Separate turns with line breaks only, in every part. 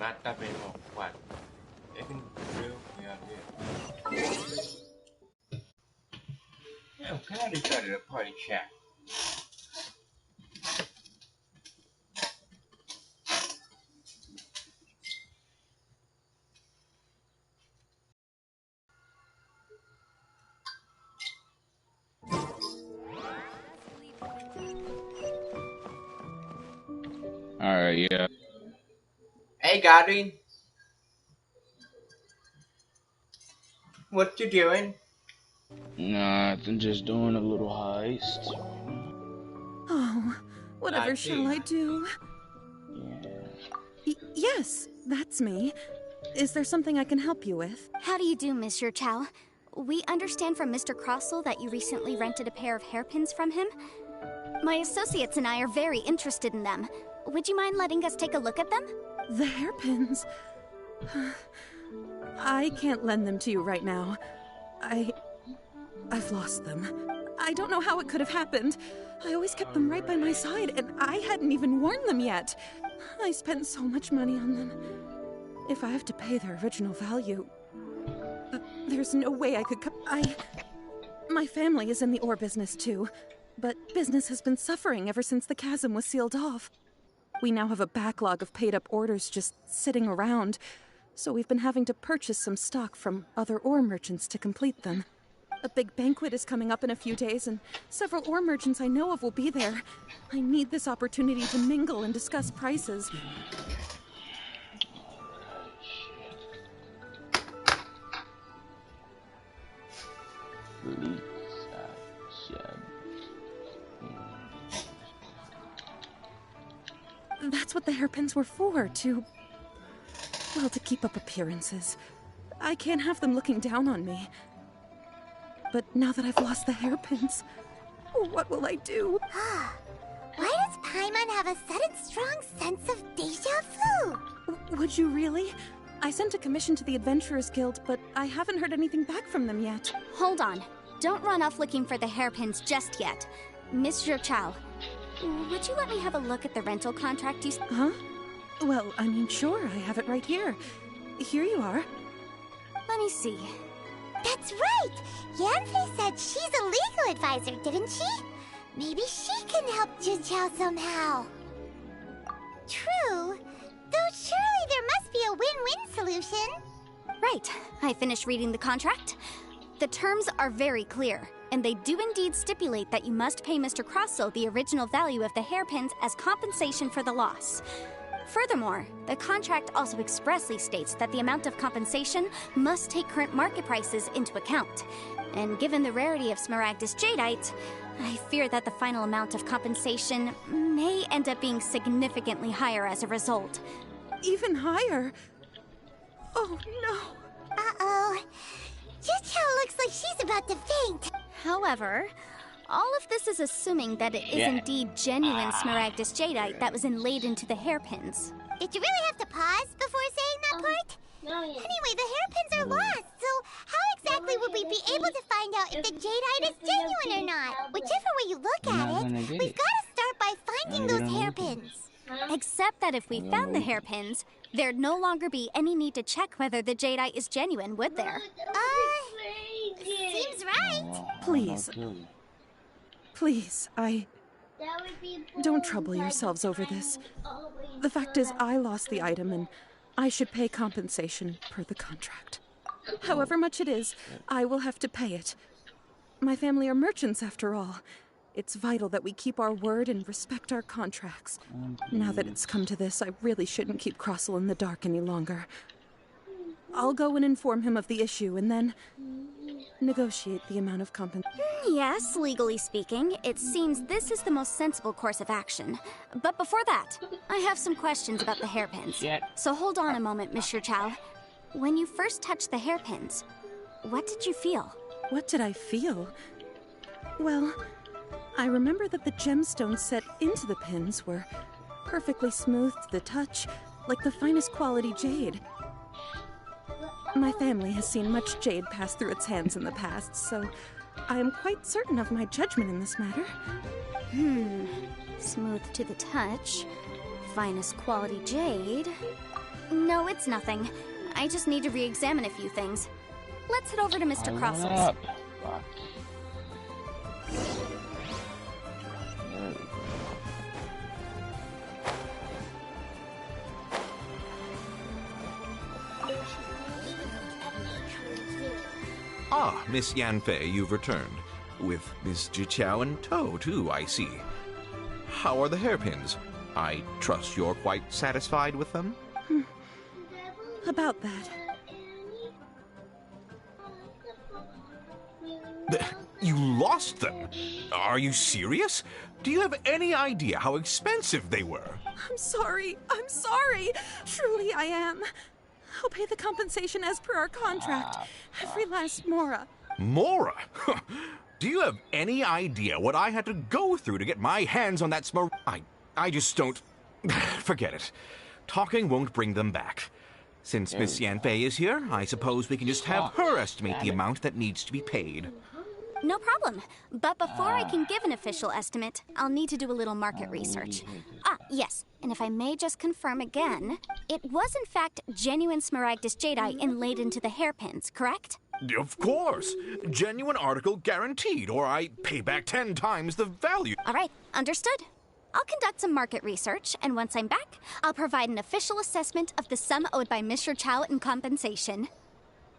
giornata per un quadro. Even real, yeah, can I just started a party chat?
Alright, yeah.
Hey, Godwin. What you doing?
Nah, I'm just doing a little heist.
Oh, whatever shall I do?
Yeah.
Yes, that's me. Is there something I can help you with?
How do you do, Monsieur Chow? We understand from Mr. Crossell that you recently rented a pair of hairpins from him. My associates and I are very interested in them. Would you mind letting us take a look at them?
The hairpins? I can't lend them to you right now. I've lost them. I don't know how it could have happened. I always kept them right by my side, and I hadn't even worn them yet. I spent so much money on them. If I have to pay their original value, there's no way I could My family is in the ore business too, but business has been suffering ever since the chasm was sealed off. We now have a backlog of paid-up orders just sitting around, so we've been having to purchase some stock from other ore merchants to complete them. A big banquet is coming up in a few days, and several ore merchants I know of will be there. I need this opportunity to mingle and discuss prices. That's what the hairpins were for, to keep up appearances. I can't have them looking down on me. But now that I've lost the hairpins, what will I do?
Why does Paimon have a sudden strong sense of déjà vu?
Would you really? I sent a commission to the Adventurers Guild, but I haven't heard anything back from them yet.
Hold on. Don't run off looking for the hairpins just yet. Monsieur Chow, would you let me have a look at the rental contract you...
Huh? Well, I mean, sure, I have it right here. Here you are.
Let me see.
That's right! Yanfei said she's a legal advisor, didn't she? Maybe she can help Junqiao somehow. True. Though surely there must be a win-win solution.
Right. I finished reading the contract. The terms are very clear, and they do indeed stipulate that you must pay Mr. Crossell the original value of the hairpins as compensation for the loss. Furthermore, the contract also expressly states that the amount of compensation must take current market prices into account. And given the rarity of Smaragdus jadeite, I fear that the final amount of compensation may end up being significantly higher as a result.
Even higher? Oh, no.
Uh-oh. Junqiao looks like she's about to faint.
However, all of this is assuming that it is indeed genuine Smaragdus jadeite that was inlaid into the hairpins.
Did you really have to pause before saying that part?
No, yeah.
Anyway, the hairpins are lost, so how exactly would we be able to find out if the jadeite is genuine or not? Whichever way you look at it, we've got to start by finding those hairpins.
Except that if we found the hairpins, there'd no longer be any need to check whether the jadeite is genuine, would there?
Seems right.
Please. Please, Don't trouble yourselves over this. The fact is, I lost the item, and I should pay compensation per the contract. However much it is, I will have to pay it. My family are merchants, after all. It's vital that we keep our word and respect our contracts. Now that it's come to this, I really shouldn't keep Crossell in the dark any longer. I'll go and inform him of the issue, and then negotiate the amount of compensation.
Yes, legally speaking, it seems this is the most sensible course of action. But before that, I have some questions about the hairpins. So hold on a moment, Monsieur Chow. When you first touched the hairpins, what did you feel?
What did I feel? Well, I remember that the gemstones set into the pins were perfectly smooth to the touch, like the finest quality jade. My family has seen much jade pass through its hands in the past, so I am quite certain of my judgment in this matter.
Smooth to the touch, finest quality jade. No, it's nothing. I just need to re-examine a few things. Let's head over to Mr. Crossel's.
Up. Fuck. There we go.
Ah, Miss Yanfei, you've returned. With Miss Jiqiao in tow, too, I see. How are the hairpins? I trust you're quite satisfied with them?
About that.
You lost them? Are you serious? Do you have any idea how expensive they were?
I'm sorry. I'm sorry. Truly, I am. I'll pay the compensation as per our contract. Every last mora.
Mora? Do you have any idea what I had to go through to get my hands on that I just don't... Forget it. Talking won't bring them back. Since Miss Yanfei is here, I suppose we can just have her estimate the amount that needs to be paid.
No problem. But before I can give an official estimate, I'll need to do a little market research. Ah, yes. And if I may just confirm again, it was in fact genuine Smaragdus Jadeite inlaid into the hairpins, correct?
Of course. Genuine article guaranteed, or I pay back 10 times the value.
All right, understood. I'll conduct some market research, and once I'm back, I'll provide an official assessment of the sum owed by Mr. Chow in compensation.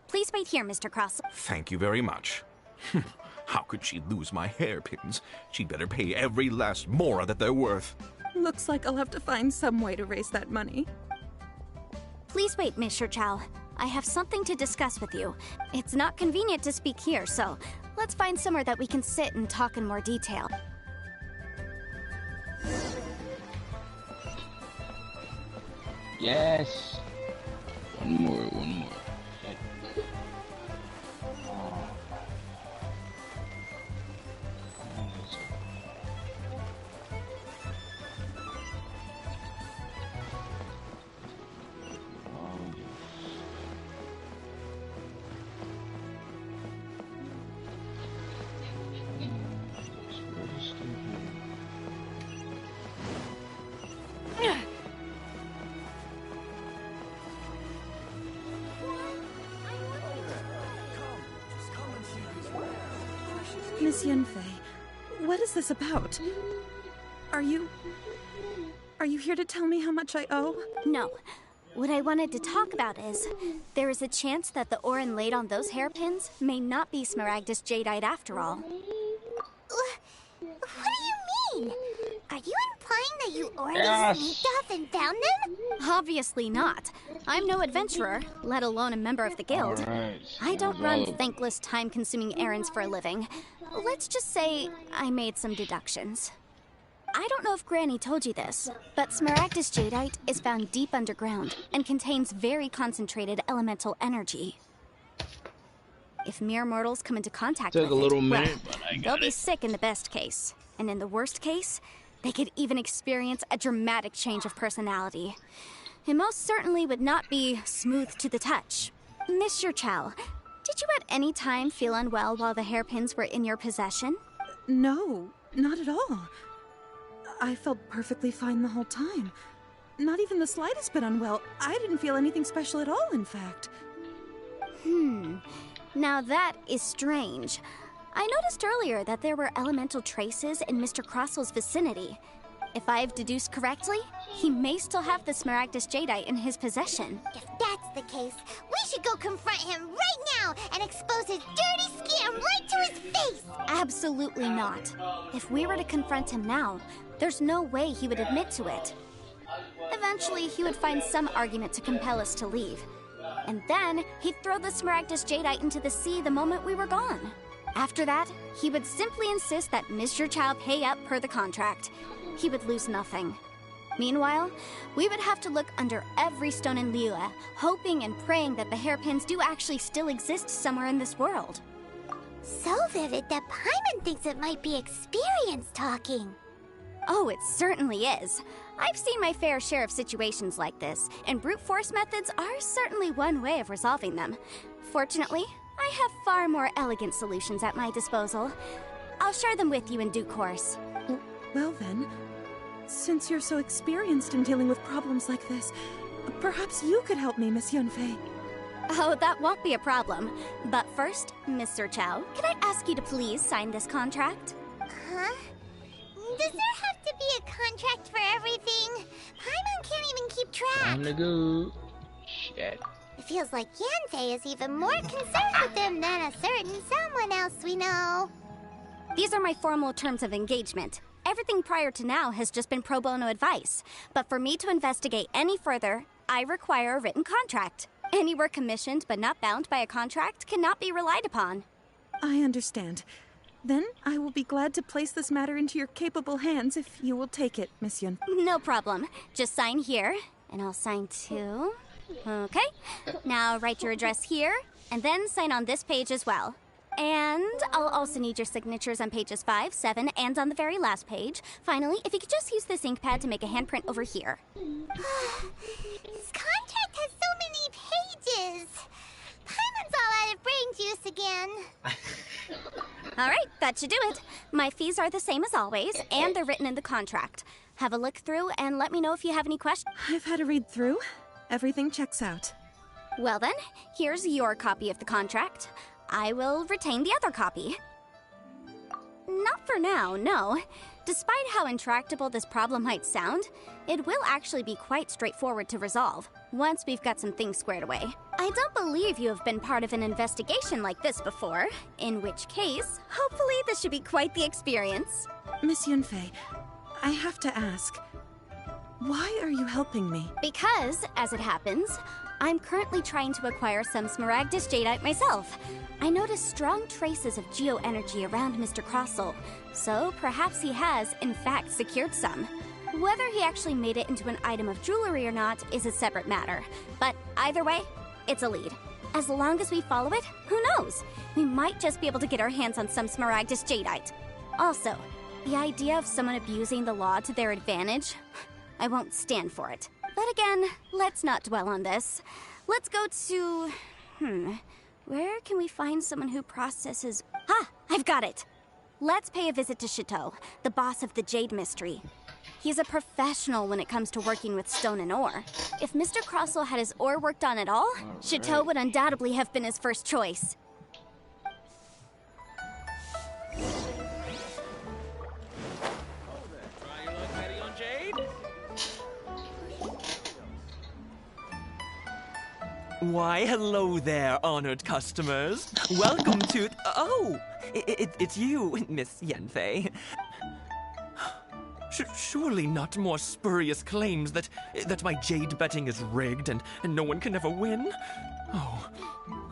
Please wait here, Mr. Cross.
Thank you very much. How could she lose my hairpins? She'd better pay every last mora that they're worth.
Looks like I'll have to find some way to raise that money.
Please wait, Mr. Chow. I have something to discuss with you. It's not convenient to speak here, so let's find somewhere that we can sit and talk in more detail.
Yes. One more.
Miss Yanfei, what is this about? Are you here to tell me how much I owe?
No. What I wanted to talk about is, there is a chance that the ore inlaid on those hairpins may not be Smaragdus Jadeite after all.
What do you mean? Are you implying that you already sneaked off and found them?
Obviously not. I'm no adventurer, let alone a member of the guild. I don't run thankless, time-consuming errands for a living. Let's just say I made some deductions. I don't know if Granny told you this, but Smaragdus Jadeite is found deep underground and contains very concentrated elemental energy. If mere mortals come into contact with it, they'll be sick in the best case. And in the worst case, they could even experience a dramatic change of personality. It most certainly would not be smooth to the touch. Mr. Chow, did you at any time feel unwell while the hairpins were in your possession?
No, not at all. I felt perfectly fine the whole time. Not even the slightest bit unwell. I didn't feel anything special at all, in fact.
Now that is strange. I noticed earlier that there were elemental traces in Mr. Crossel's vicinity. If I've deduced correctly, he may still have the Smaragdus Jadeite in his possession.
If that's the case, we should go confront him right now and expose his dirty scam right to his face!
Absolutely not. If we were to confront him now, there's no way he would admit to it. Eventually, he would find some argument to compel us to leave. And then, he'd throw the Smaragdus Jadeite into the sea the moment we were gone. After that, he would simply insist that Mr. Chow pay up per the contract. He would lose nothing. Meanwhile, we would have to look under every stone in Liyue, hoping and praying that the hairpins do actually still exist somewhere in this world.
So vivid that Paimon thinks it might be experience talking.
Oh, it certainly is. I've seen my fair share of situations like this, and brute force methods are certainly one way of resolving them. Fortunately, I have far more elegant solutions at my disposal. I'll share them with you in due course.
Well then, since you're so experienced in dealing with problems like this, Perhaps you could help me, Miss Yunfei.
Oh, that won't be a problem. But first, Mr. Chow, can I ask you to please sign this contract?
Huh? Does there have to be a contract for everything? Paimon can't even keep track.
Time to go. Shit.
It feels like Yanfei is even more concerned with them than a certain someone else we know.
These are my formal terms of engagement. Everything prior to now has just been pro bono advice. But for me to investigate any further, I require a written contract. Any work commissioned but not bound by a contract cannot be relied upon.
I understand. Then I will be glad to place this matter into your capable hands if you will take it, Miss Yun.
No problem. Just sign here, and I'll sign too. Okay. Now write your address here, and then sign on this page as well. And I'll also need your signatures on pages 5, 7, and on the very last page. Finally, if you could just use this ink pad to make a handprint over here.
This contract has so many pages. Paimon's all out of brain juice again.
All right, that should do it. My fees are the same as always, and they're written in the contract. Have a look through and let me know if you have any questions.
I've had a read through. Everything checks out.
Well then, here's your copy of the contract. I will retain the other copy. Not for now, no. Despite how intractable this problem might sound, it will actually be quite straightforward to resolve, once we've got some things squared away. I don't believe you have been part of an investigation like this before, in which case, hopefully this should be quite the experience.
Miss Yunfei, I have to ask, why are you helping me?
Because, as it happens, I'm currently trying to acquire some Smaragdus Jadeite myself. I noticed strong traces of geoenergy around Mr. Crossel, so perhaps he has, in fact, secured some. Whether he actually made it into an item of jewelry or not is a separate matter, but either way, it's a lead. As long as we follow it, who knows? We might just be able to get our hands on some Smaragdus Jadeite. Also, the idea of someone abusing the law to their advantage, I won't stand for it. But again, let's not dwell on this. Let's go to... where can we find someone who processes... Ah, I've got it! Let's pay a visit to Chateau, the boss of the Jade Mystery. He's a professional when it comes to working with stone and ore. If Mr. Crossel had his ore worked on at all, Chateau would undoubtedly have been his first choice.
Why, hello there, honored customers. Welcome to... Oh, it's you, Miss Yanfei. Surely not more spurious claims that my jade betting is rigged and no one can ever win? Oh,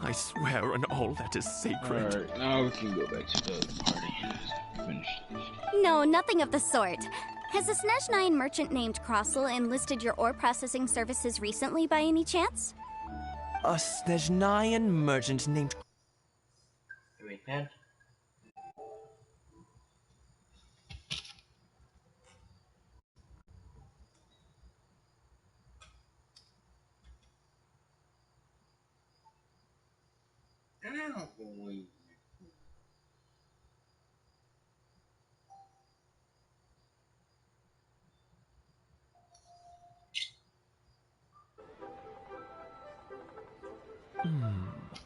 I swear on all that is sacred.
Alright, now we can go back to the party. Finish this.
No, nothing of the sort. Has a Snezhnyan merchant named Crossel enlisted your ore processing services recently by any chance?
A Snezhnyan merchant named...
Wait, man.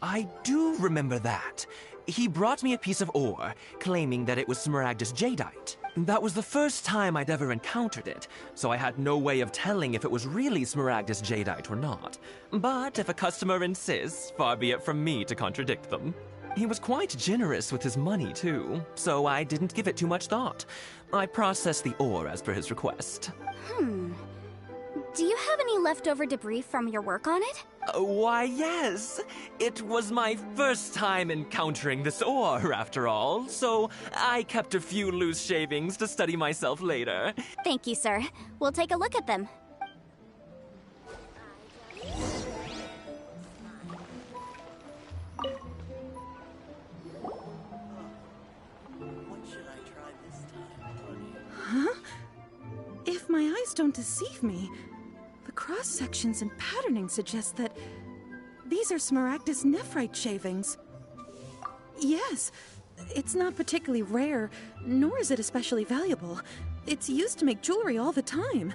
I do remember that. He brought me a piece of ore, claiming that it was Smaragdus Jadeite. That was the first time I'd ever encountered it, so I had no way of telling if it was really Smaragdus Jadeite or not. But if a customer insists, far be it from me to contradict them. He was quite generous with his money, too, so I didn't give it too much thought. I processed the ore as per his request.
Do you have any leftover debris from your work on it?
Why, yes. It was my first time encountering this ore, after all, so I kept a few loose shavings to study myself later.
Thank you, sir. We'll take a look at them.
Huh? If my eyes don't deceive me, the cross-sections and patterning suggest that these are Smaragdus nephrite shavings. Yes, it's not particularly rare, nor is it especially valuable. It's used to make jewelry all the time.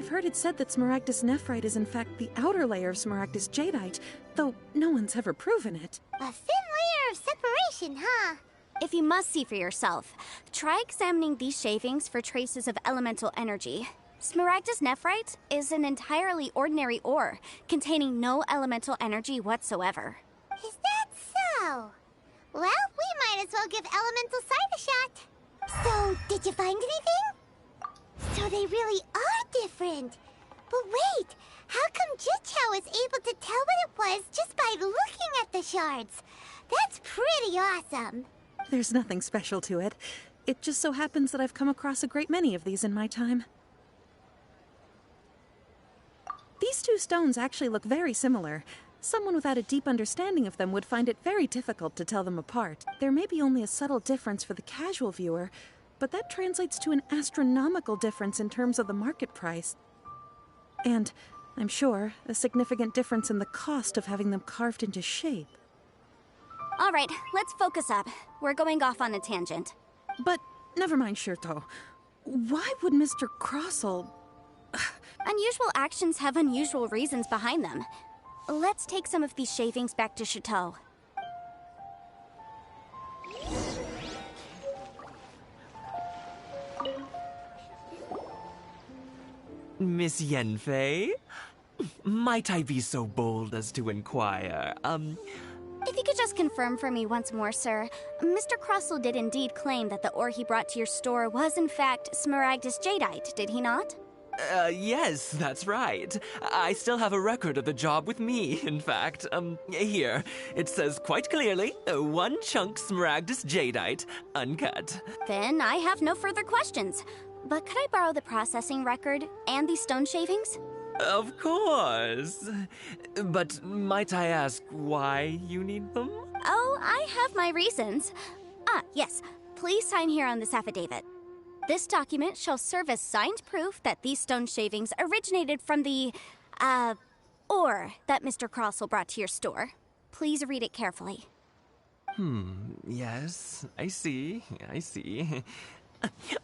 I've heard it said that Smaragdus nephrite is in fact the outer layer of Smaragdus jadeite, though no one's ever proven it.
A thin layer of separation, huh?
If you must see for yourself, try examining these shavings for traces of elemental energy. Smaragdus nephrite is an entirely ordinary ore, containing no elemental energy whatsoever.
Is that so? Well, we might as well give elemental sight a shot. So, did you find anything? So they really are different. But wait, how come Jichao was able to tell what it was just by looking at the shards? That's pretty awesome.
There's nothing special to it. It just so happens that I've come across a great many of these in my time. These two stones actually look very similar. Someone without a deep understanding of them would find it very difficult to tell them apart. There may be only a subtle difference for the casual viewer, but that translates to an astronomical difference in terms of the market price. And, I'm sure, a significant difference in the cost of having them carved into shape.
All right, let's focus up. We're going off on a tangent.
But, never mind, Shirto. Why would Mr. Crossell...
Unusual actions have unusual reasons behind them. Let's take some of these shavings back to Chateau.
Miss Yanfei? Might I be so bold as to inquire,
If you could just confirm for me once more, sir. Mr. Crossell did indeed claim that the ore he brought to your store was in fact Smaragdus jadeite, did he not?
Yes, that's right. I still have a record of the job with me, in fact. Here. It says quite clearly, 1 chunk Smaragdus jadeite, uncut.
Then I have no further questions. But could I borrow the processing record and these stone shavings?
Of course. But might I ask why you need them?
Oh, I have my reasons. Ah, yes. Please sign here on this affidavit. This document shall serve as signed proof that these stone shavings originated from the, ore that Mr. Crossell brought to your store. Please read it carefully.
Yes, I see.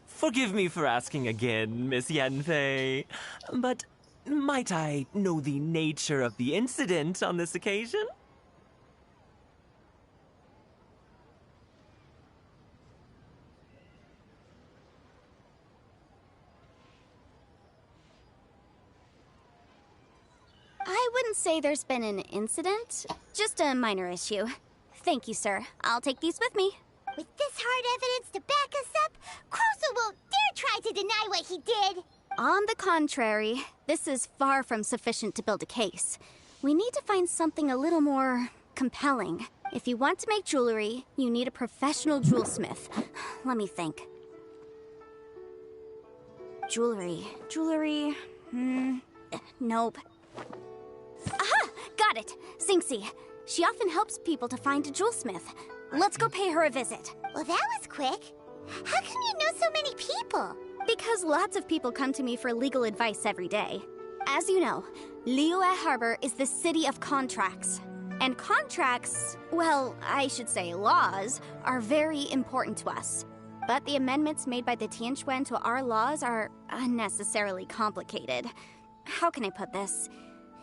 Forgive me for asking again, Miss Yanfei, but might I know the nature of the incident on this occasion?
I wouldn't say there's been an incident, just a minor issue. Thank you, sir. I'll take these with me.
With this hard evidence to back us up, Crossell won't dare try to deny what he did.
On the contrary, this is far from sufficient to build a case. We need to find something a little more compelling. If you want to make jewelry, you need a professional jewelsmith. Let me think. Jewelry. Nope. Aha! Got it! Xingxi. She often helps people to find a jewelsmith. Let's go pay her a visit.
Well, that was quick. How come you know so many people?
Because lots of people come to me for legal advice every day. As you know, Liyue Harbor is the city of contracts. And contracts, well, I should say laws, are very important to us. But the amendments made by the Tianquan to our laws are unnecessarily complicated. How can I put this?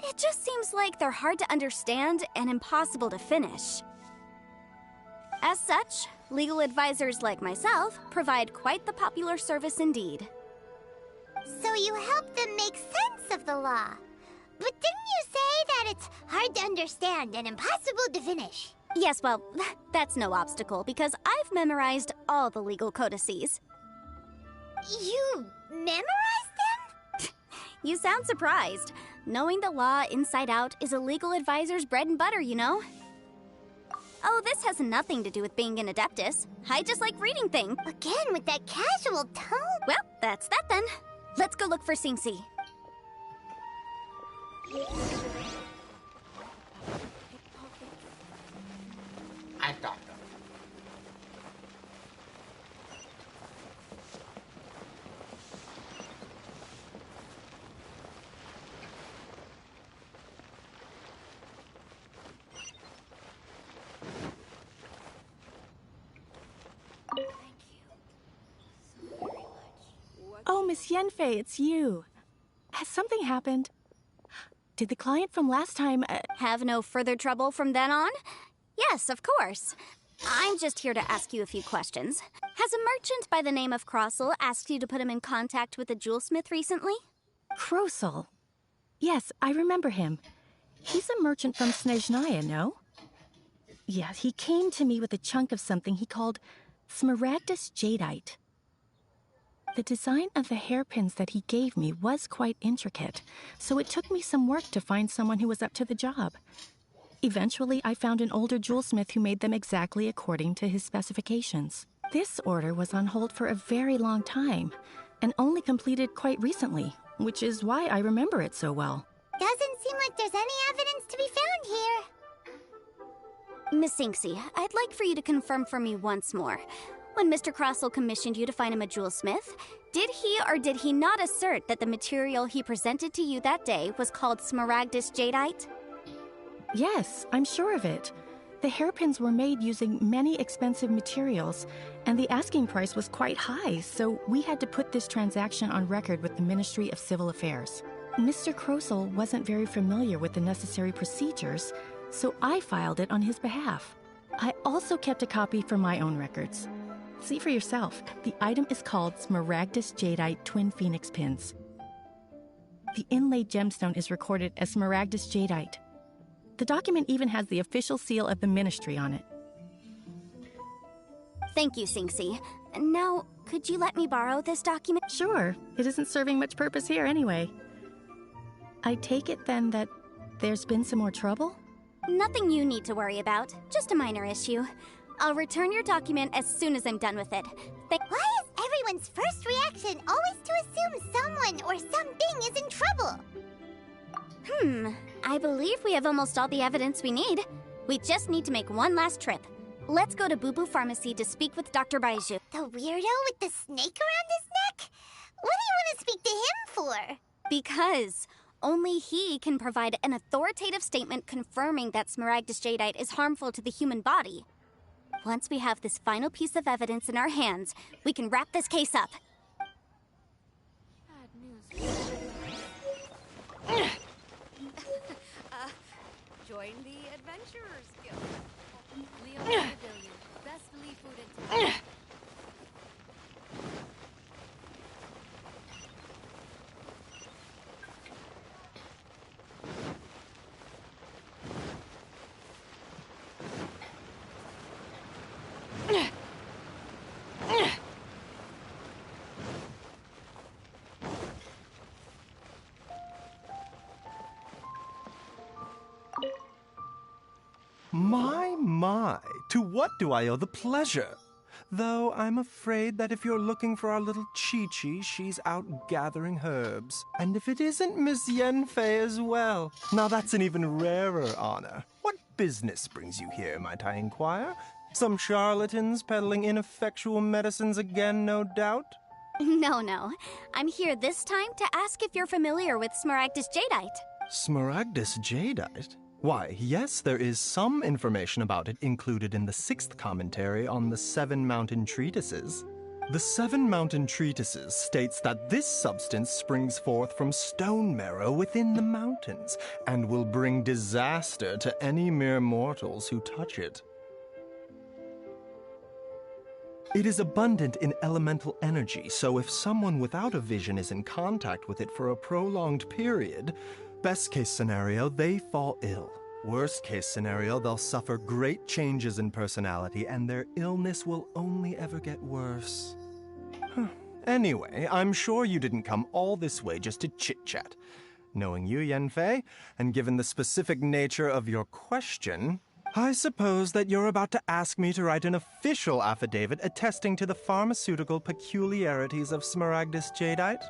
It just seems like they're hard to understand and impossible to finish. As such, legal advisors like myself provide quite the popular service indeed.
So you help them make sense of the law. But didn't you say that it's hard to understand and impossible to finish?
Yes, well, that's no obstacle because I've memorized all the legal codices.
You memorized them?
You sound surprised. Knowing the law inside out is a legal advisor's bread and butter, you know? Oh, this has nothing to do with being an adeptus. I just like reading things.
Again, with that casual tone.
Well, that's that then. Let's go look for Xingxi.
I thought so.
Oh, Miss Yanfei, it's you. Has something happened. Did the client from last time...
Have no further trouble from then on? Yes, of course. I'm just here to ask you a few questions. Has a merchant by the name of Crossel asked you to put him in contact with a jewelsmith recently?
Crossel? Yes, I remember him. He's a merchant from Snezhnaya, no? Yes, he came to me with a chunk of something he called Smaragdus Jadeite. The design of the hairpins that he gave me was quite intricate, so it took me some work to find someone who was up to the job. Eventually, I found an older jewelsmith who made them exactly according to his specifications. This order was on hold for a very long time, and only completed quite recently, which is why I remember it so well.
Doesn't seem like there's any evidence to be found here.
Miss Inksy, I'd like for you to confirm for me once more. When Mr. Crossel commissioned you to find him a jewelsmith, did he or did he not assert that the material he presented to you that day was called Smaragdus Jadeite?
Yes, I'm sure of it. The hairpins were made using many expensive materials, and the asking price was quite high, so we had to put this transaction on record with the Ministry of Civil Affairs. Mr. Crossel wasn't very familiar with the necessary procedures, so I filed it on his behalf. I also kept a copy for my own records. See for yourself, the item is called Smaragdus Jadeite Twin Phoenix Pins. The inlaid gemstone is recorded as Smaragdus Jadeite. The document even has the official seal of the ministry on it.
Thank you, Sinksy. Now, could you let me borrow this document?
Sure. It isn't serving much purpose here anyway. I take it then that there's been some more trouble?
Nothing you need to worry about. Just a minor issue. I'll return your document as soon as I'm done with it.
Why is everyone's first reaction always to assume someone or something is in trouble?
I believe we have almost all the evidence we need. We just need to make one last trip. Let's go to Boo Boo Pharmacy to speak with Dr. Baiju.
The weirdo with the snake around his neck? What do you want to speak to him for?
Because only he can provide an authoritative statement confirming that Smaragdus Jadeite is harmful to the human body. Once we have this final piece of evidence in our hands, we can wrap this case up.
Join the Adventurers Guild. Leon Pavilion, best believe food and
My, to what do I owe the pleasure? Though I'm afraid that if you're looking for our little Chi-Chi, she's out gathering herbs. And if it isn't Miss Yenfei as well, now that's an even rarer honor. What business brings you here, might I inquire? Some charlatans peddling ineffectual medicines again, no doubt?
No. I'm here this time to ask if you're familiar with Smaragdus Jadeite.
Smaragdus Jadeite? Why, yes, there is some information about it included in the 6th commentary on the 7 Mountain Treatises. The 7 Mountain Treatises states that this substance springs forth from stone marrow within the mountains and will bring disaster to any mere mortals who touch it. It is abundant in elemental energy, so if someone without a vision is in contact with it for a prolonged period, best case scenario, they fall ill. Worst case scenario, they'll suffer great changes in personality and their illness will only ever get worse. Anyway, I'm sure you didn't come all this way just to chit-chat. Knowing you, Yenfei, and given the specific nature of your question, I suppose that you're about to ask me to write an official affidavit attesting to the pharmaceutical peculiarities of Smaragdus Jadeite?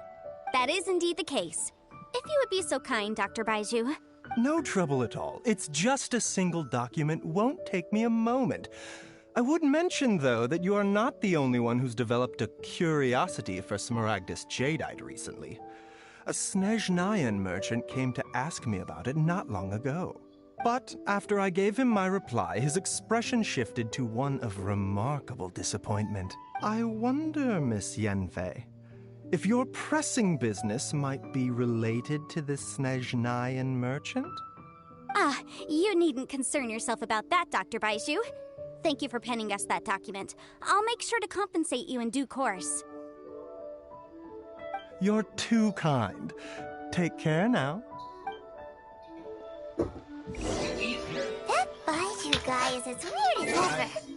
That is indeed the case. If you would be so kind, Dr. Baiju.
No trouble at all. It's just a single document. Won't take me a moment. I would mention, though, that you are not the only one who's developed a curiosity for Smaragdus Jadeite recently. A Snezhnayan merchant came to ask me about it not long ago. But after I gave him my reply, his expression shifted to one of remarkable disappointment. I wonder, Miss Yenfei, if your pressing business might be related to the Snezhnayan merchant?
Ah, you needn't concern yourself about that, Dr. Baizhu. Thank you for penning us that document. I'll make sure to compensate you in due course.
You're too kind. Take care now.
That Baiju guy is as weird as ever.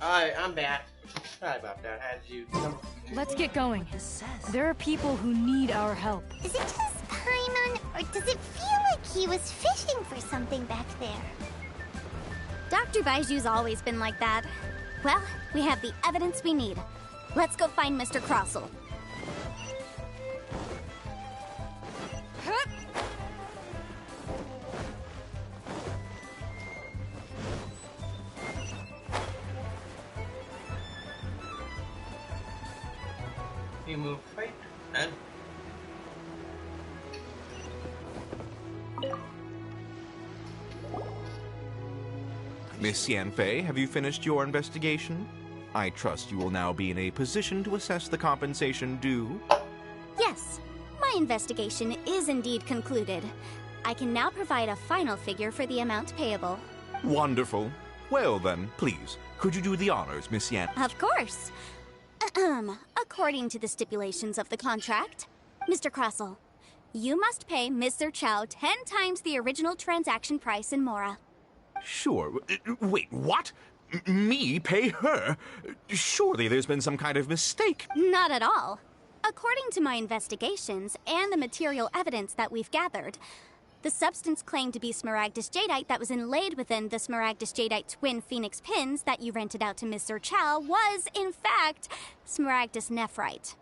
Alright, I'm back. Sorry about that. I had to come.
Let's get going. There are people who need our help.
Is it just Paimon, or does it feel like he was fishing for something back there?
Dr. Baiju's always been like that. Well, we have the evidence we need. Let's go find Mr. Crossell.
You move right and
Miss Yanfei, have you finished your investigation? I trust you will now be in a position to assess the compensation due.
Yes, my investigation is indeed concluded. I can now provide a final figure for the amount payable.
Wonderful. Well then, please, could you do the honors, Miss Yan?
Of course. According to the stipulations of the contract, Mr. Crossell, you must pay Mr. Chow 10 times the original transaction price in Mora.
Sure. Wait, what? Me pay her? Surely there's been some kind of mistake.
Not at all. According to my investigations and the material evidence that we've gathered, the substance claimed to be Smaragdus Jadeite that was inlaid within the Smaragdus Jadeite twin phoenix pins that you rented out to Mr. Chow was, in fact, Smaragdus Nephrite.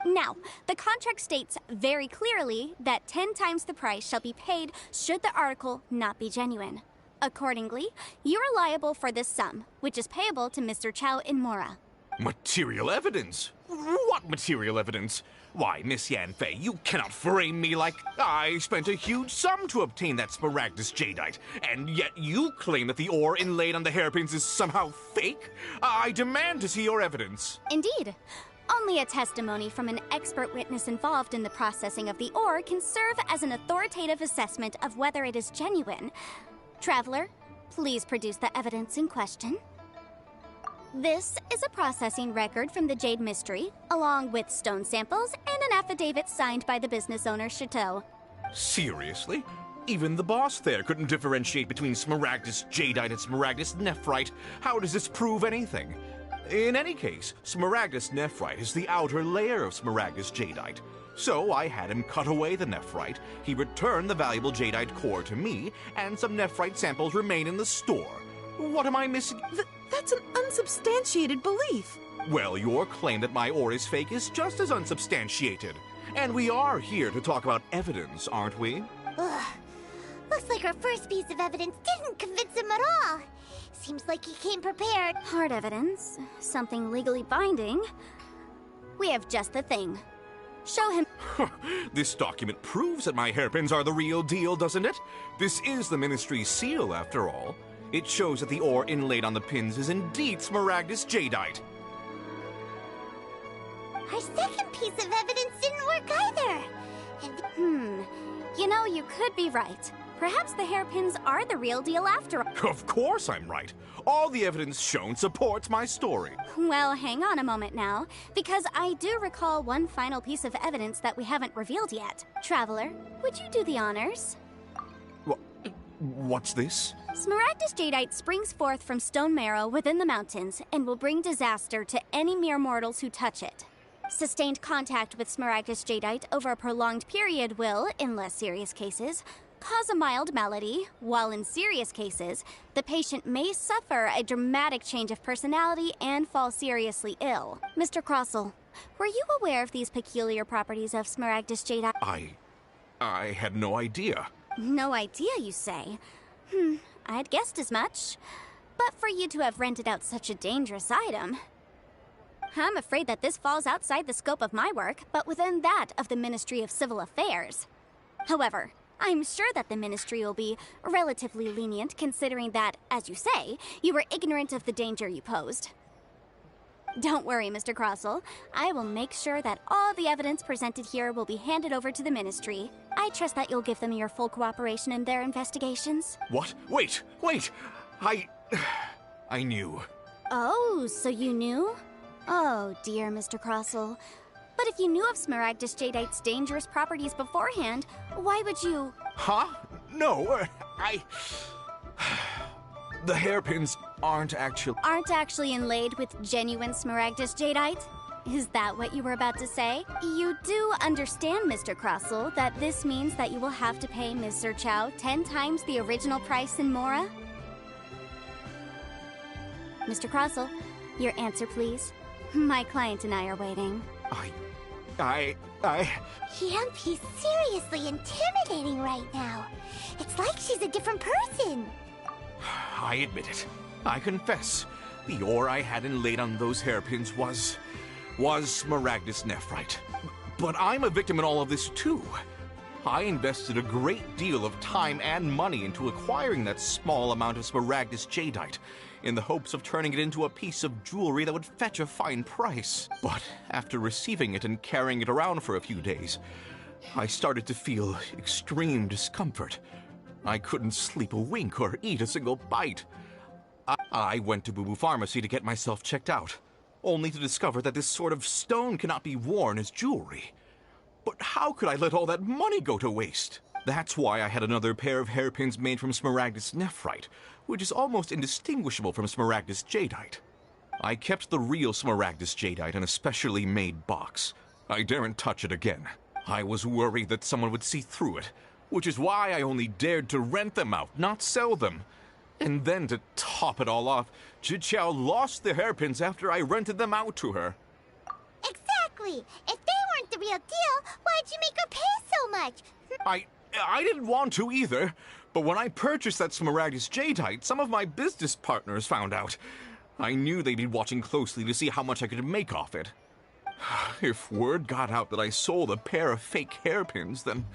Now, the contract states very clearly that 10 times the price shall be paid should the article not be genuine. Accordingly, you are liable for this sum, which is payable to Mr. Chow in Mora.
Material evidence? What material evidence? Why, Miss Yanfei, you cannot frame me like I spent a huge sum to obtain that Smaragdus Jadeite, and yet you claim that the ore inlaid on the hairpins is somehow fake? I demand to see your evidence.
Indeed. Only a testimony from an expert witness involved in the processing of the ore can serve as an authoritative assessment of whether it is genuine. Traveler, please produce the evidence in question. This is a processing record from the Jade Mystery, along with stone samples and an affidavit signed by the business owner, Chateau.
Seriously? Even the boss there couldn't differentiate between Smaragdus Jadeite and Smaragdus Nephrite. How does this prove anything? In any case, Smaragdus Nephrite is the outer layer of Smaragdus Jadeite. So I had him cut away the Nephrite, he returned the valuable Jadeite core to me, and some Nephrite samples remain in the store. What am I missing?
That's an unsubstantiated belief.
Well, your claim that my ore is fake is just as unsubstantiated. And we are here to talk about evidence, aren't we?
Ugh. Looks like our first piece of evidence didn't convince him at all. Seems like he came prepared.
Hard evidence, something legally binding. We have just the thing. Show him.
This document proves that my hairpins are the real deal, doesn't it? This is the Ministry's seal, after all. It shows that the ore inlaid on the pins is indeed Smaragdus Jadeite.
Our second piece of evidence didn't work either. And
You know, you could be right. Perhaps the hairpins are the real deal after all.
Of course I'm right. All the evidence shown supports my story.
Well, hang on a moment now, because I do recall one final piece of evidence that we haven't revealed yet. Traveler, would you do the honors?
What's this?
Smaragdus Jadeite springs forth from stone marrow within the mountains and will bring disaster to any mere mortals who touch it. Sustained contact with Smaragdus Jadeite over a prolonged period will, in less serious cases, cause a mild malady, while in serious cases, the patient may suffer a dramatic change of personality and fall seriously ill. Mr. Crossell, were you aware of these peculiar properties of Smaragdus Jadeite?
I had no idea.
No idea, you say? I'd guessed as much. But for you to have rented out such a dangerous item... I'm afraid that this falls outside the scope of my work, but within that of the Ministry of Civil Affairs. However, I'm sure that the Ministry will be relatively lenient considering that, as you say, you were ignorant of the danger you posed. Don't worry, Mr. Crossell. I will make sure that all the evidence presented here will be handed over to the Ministry. I trust that you'll give them your full cooperation in their investigations.
What? Wait! I knew.
Oh, so you knew? Oh, dear, Mr. Crossell. But if you knew of Smaragdus Jadeite's dangerous properties beforehand, why would you...
Huh? No, the hairpins aren't actually...
Aren't actually inlaid with genuine Smaragdus jadeite? Is that what you were about to say? You do understand, Mr. Crossell, that this means that you will have to pay Mr. Chow 10 times the original price in Mora? Mr. Crossell, your answer, please. My client and I are waiting.
Camp, he's seriously intimidating right now. It's like she's a different person.
I admit it. I confess. The ore I had inlaid on those hairpins was Smaragdus nephrite. But I'm a victim in all of this too. I invested a great deal of time and money into acquiring that small amount of Smaragdus jadeite, in the hopes of turning it into a piece of jewelry that would fetch a fine price. But after receiving it and carrying it around for a few days, I started to feel extreme discomfort. I couldn't sleep a wink or eat a single bite. I went to Boo Boo Pharmacy to get myself checked out, only to discover that this sort of stone cannot be worn as jewelry. But how could I let all that money go to waste? That's why I had another pair of hairpins made from Smaragdus nephrite, which is almost indistinguishable from Smaragdus jadeite. I kept the real Smaragdus jadeite in a specially made box. I daren't touch it again. I was worried that someone would see through it, which is why I only dared to rent them out, not sell them. And then to top it all off, Chichao lost the hairpins after I rented them out to her.
Exactly! If they weren't the real deal, why'd you make her pay so much?
I didn't want to either, but when I purchased that Smaragdus jadeite, some of my business partners found out. I knew they'd be watching closely to see how much I could make off it. If word got out that I sold a pair of fake hairpins, then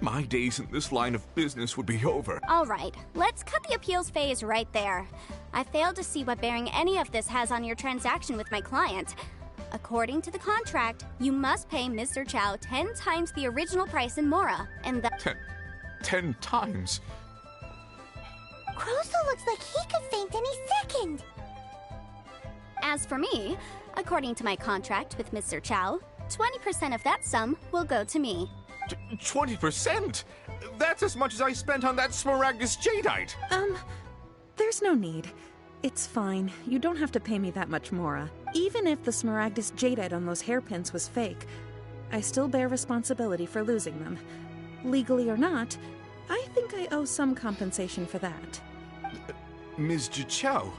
my days in this line of business would be over.
All right, let's cut the appeals phase right there. I failed to see what bearing any of this has on your transaction with my client. According to the contract, you must pay Mr. Chow 10 times the original price in Mora, and that...
10 times?
Crossell looks like he could faint any second.
As for me, according to my contract with Mr. Chow, 20% of that sum will go to me.
20%? That's as much as I spent on that Smaragdus jadeite!
There's no need. It's fine. You don't have to pay me that much, Mora. Even if the Smaragdus jadeite on those hairpins was fake, I still bear responsibility for losing them. Legally or not, I think I owe some compensation for that.
Ms. Jichao,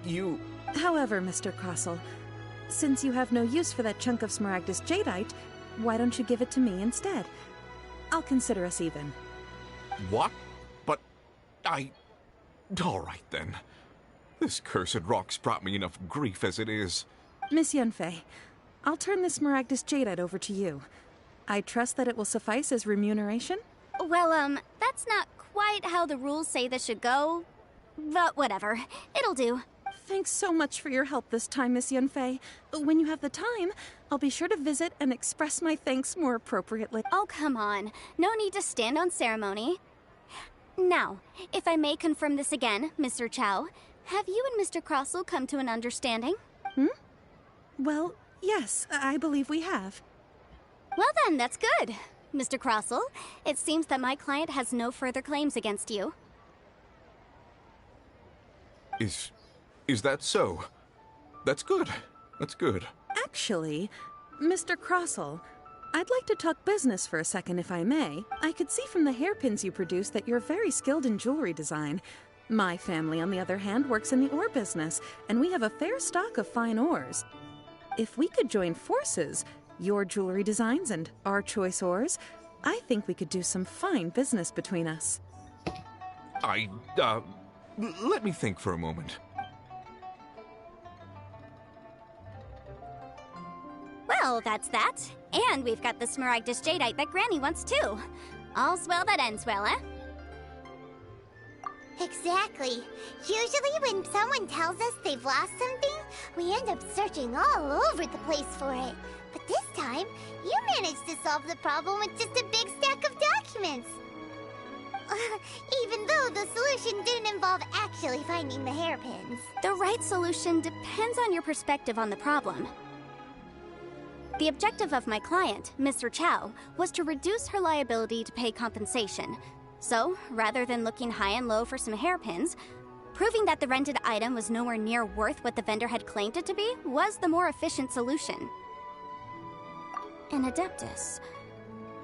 you...
However, Mr. Crossell, since you have no use for that chunk of Smaragdus jadeite, why don't you give it to me instead? I'll consider us even.
What? But all right then. This cursed rock's brought me enough grief as it is.
Miss Yunfei, I'll turn this Smaragdus jadeite over to you. I trust that it will suffice as remuneration?
Well, that's not quite how the rules say this should go. But whatever. It'll do.
Thanks so much for your help this time, Miss Yunfei. When you have the time, I'll be sure to visit and express my thanks more appropriately.
Oh, come on. No need to stand on ceremony. Now, if I may confirm this again, Mr. Chow, have you and Mr. Crossell come to an understanding?
Well, yes, I believe we have.
Well then, that's good. Mr. Crossell, it seems that my client has no further claims against you.
Is that so? That's good. That's good.
Actually, Mr. Crossell, I'd like to talk business for a second, if I may. I could see from the hairpins you produce that you're very skilled in jewelry design. My family, on the other hand, works in the ore business, and we have a fair stock of fine ores. If we could join forces, your jewelry designs and our choice ores, I think we could do some fine business between us.
Let me think for a moment.
Well, that's that. And we've got the Smaragdus jadeite that Granny wants too. All's well that ends well, eh?
Exactly. Usually when someone tells us they've lost something, we end up searching all over the place for it. But this time, you managed to solve the problem with just a big stack of documents. Even though the solution didn't involve actually finding the hairpins.
The right solution depends on your perspective on the problem. The objective of my client, Mr. Chow, was to reduce her liability to pay compensation. So, rather than looking high and low for some hairpins, Proving that the rented item was nowhere near worth what the vendor had claimed it to be was the more efficient solution. An Adeptus.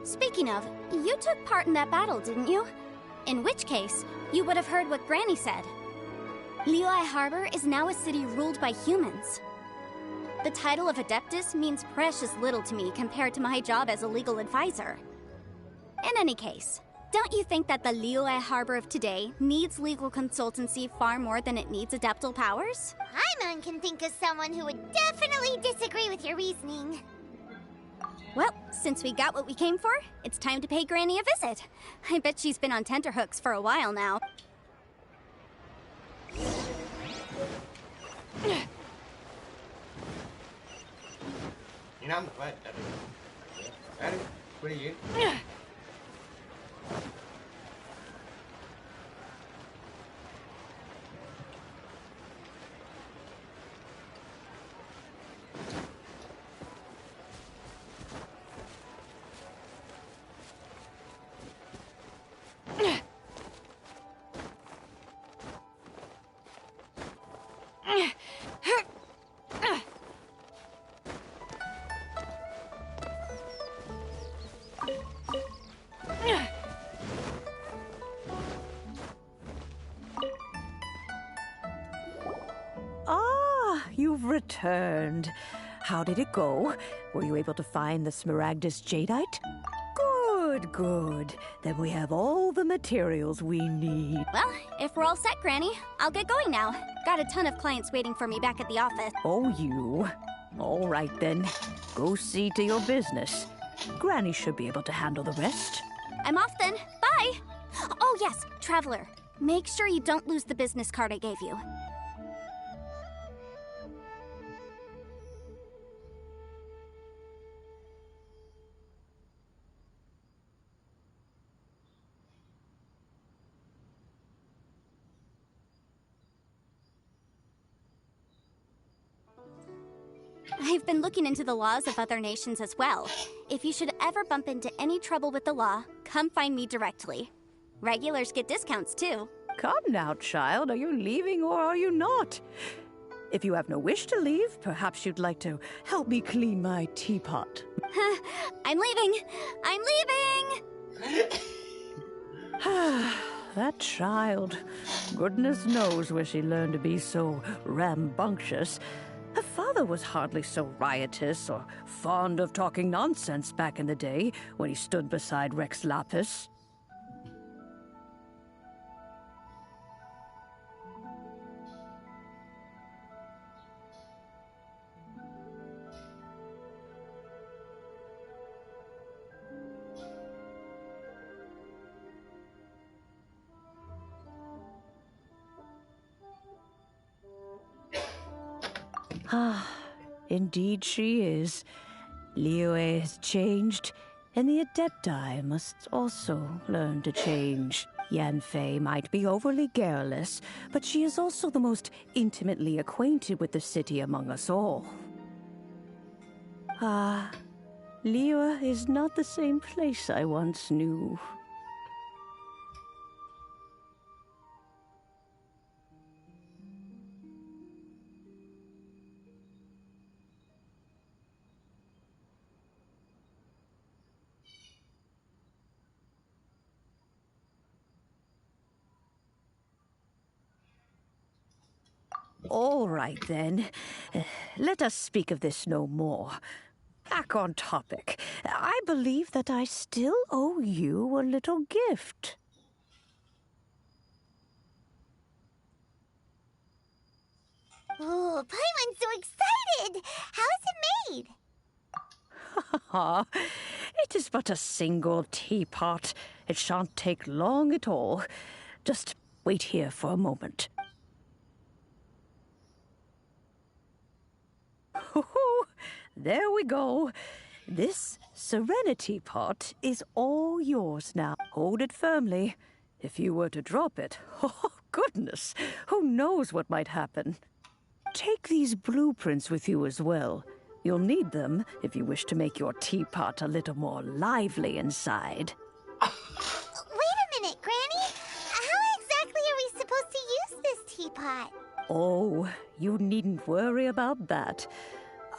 Speaking of, you took part in that battle, didn't you? In which case, you would have heard what Granny said. Liyue Harbor is now a city ruled by humans. The title of Adeptus means precious little to me compared to my job as a legal advisor. In any case, don't you think that the Liyue Harbor of today needs legal consultancy far more than it needs adeptal powers?
Paimon can think of someone who would definitely disagree with your reasoning.
Well, since we got what we came for, it's time to pay Granny a visit. I bet she's been on tenterhooks for a while now.
You know, what? What are you?
You've returned. How did it go? Were you able to find the Smaragdus Jadeite? Good, good. Then we have all the materials we need.
Well, if we're all set, Granny, I'll get going now. Got a ton of clients waiting for me back at the office.
Oh, you? All right, then. Go see to your business. Granny should be able to handle the rest.
I'm off then. Bye! Oh, yes, Traveler. Make sure you don't lose the business card I gave you. I've been looking into the laws of other nations as well. If you should ever bump into any trouble with the law, come find me directly. Regulars get discounts too.
Come now, child. Are you leaving or are you not? If you have no wish to leave, perhaps you'd like to help me clean my teapot.
I'm leaving! I'm leaving!
That child. Goodness knows where she learned to be so rambunctious. Her father was hardly so riotous or fond of talking nonsense back in the day when he stood beside Rex Lapis. Ah, indeed she is. Liyue has changed, and the Adepti must also learn to change. Yanfei might be overly garrulous, but she is also the most intimately acquainted with the city among us all. Ah, Liyue is not the same place I once knew. All right, then. Let us speak of this no more. Back on topic. I believe that I still owe you a little gift.
Oh, Paimon's so excited! How is it made?
It is but a single teapot. It shan't take long at all. Just wait here for a moment. There we go. This Serenity pot is all yours now. Hold it firmly. If you were to drop it, oh goodness, who knows what might happen. Take these blueprints with you as well. You'll need them if you wish to make your teapot a little more lively inside.
Wait a minute, Granny. How exactly are we supposed to use this teapot?
Oh, you needn't worry about that.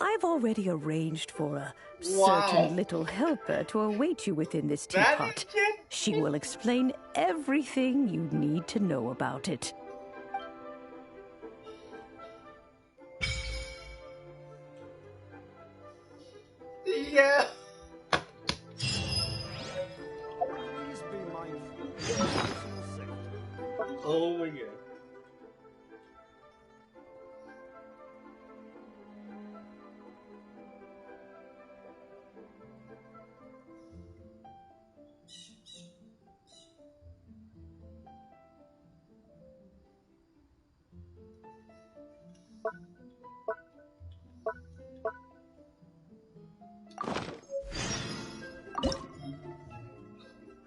I've already arranged for a certain little helper to await you within this teapot. She will explain everything you need to know about it.
Yeah. Oh my god.